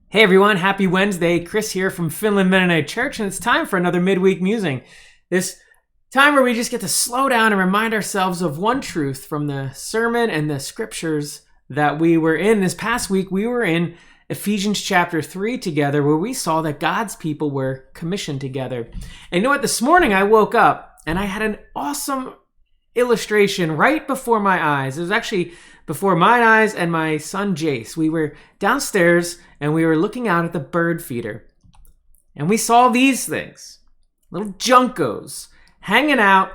Hey everyone, happy Wednesday. Chris here from Finland Mennonite Church, and it's time for another Midweek Musing. This time where we just get to slow down and remind ourselves of one truth from the sermon and the scriptures that we were in. This past week, we were in Ephesians chapter 3 together, where we saw that God's people were commissioned together. And you know what? This morning I woke up and I had an awesome illustration right before my eyes. It was actually before my eyes and my son Jace. We were downstairs and we were looking out at the bird feeder. And we saw these things, little Junkos, hanging out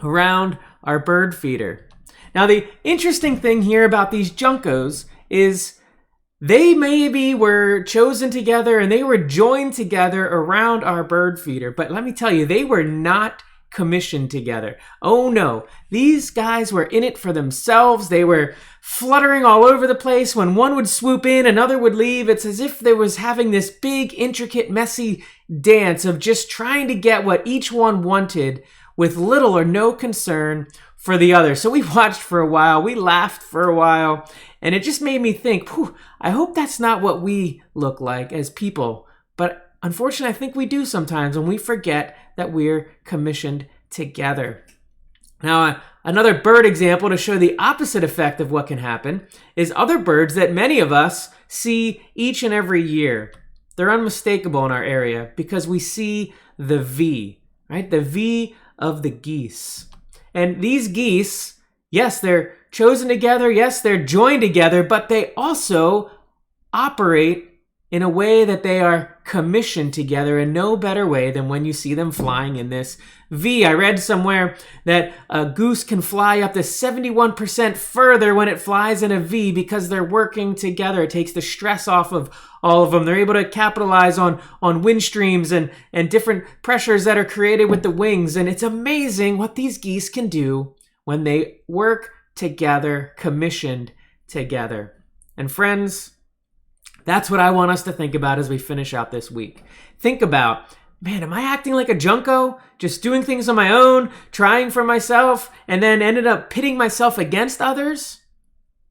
around our bird feeder. Now, the interesting thing here about these Junkos is they maybe were chosen together and they were joined together around our bird feeder. But let me tell you, they were not commissioned together. Oh no, these guys were in it for themselves. They were fluttering all over the place. When one would swoop in, another would leave. It's as if they was having this big, intricate, messy dance of just trying to get what each one wanted with little or no concern for the other. So we watched for a while, we laughed for a while, and it just made me think, I hope that's not what we look like as people. But unfortunately, I think we do sometimes when we forget that we're commissioned together. Now, another bird example to show the opposite effect of what can happen is other birds that many of us see each and every year. They're unmistakable in our area because we see the V, right? The V of the geese. And these geese, yes, they're chosen together. Yes, they're joined together, but they also operate in a way that they are commissioned together in no better way than when you see them flying in this V. I read somewhere that a goose can fly up to 71% further when it flies in a V because they're working together. It takes the stress off of all of them. They're able to capitalize on wind streams and different pressures that are created with the wings. And it's amazing what these geese can do when they work together, commissioned together. And friends, that's what I want us to think about as we finish out this week. Think about, man, am I acting like a Junko? Just doing things on my own, trying for myself, and then ended up pitting myself against others?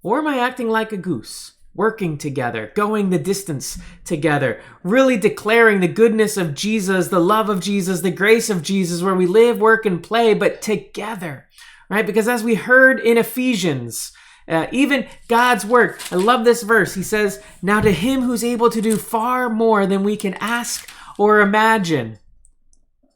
Or am I acting like a goose, working together, going the distance together, really declaring the goodness of Jesus, the love of Jesus, the grace of Jesus, where we live, work, and play, but together, right? Because as we heard in Ephesians, even God's work, I love this verse. He says, now to him who's able to do far more than we can ask or imagine,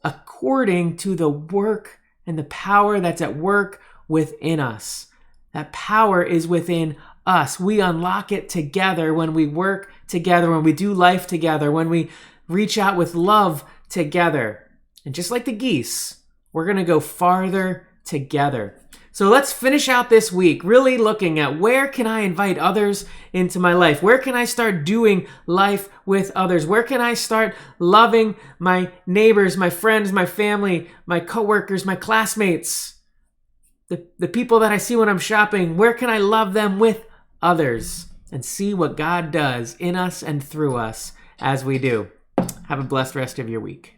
according to the work and the power that's at work within us. That power is within us. We unlock it together when we work together, when we do life together, when we reach out with love together. And just like the geese, we're going to go farther together. So let's finish out this week really looking at where can I invite others into my life? Where can I start doing life with others? Where can I start loving my neighbors, my friends, my family, my coworkers, my classmates, the people that I see when I'm shopping? Where can I love them with others and see what God does in us and through us as we do? Have a blessed rest of your week.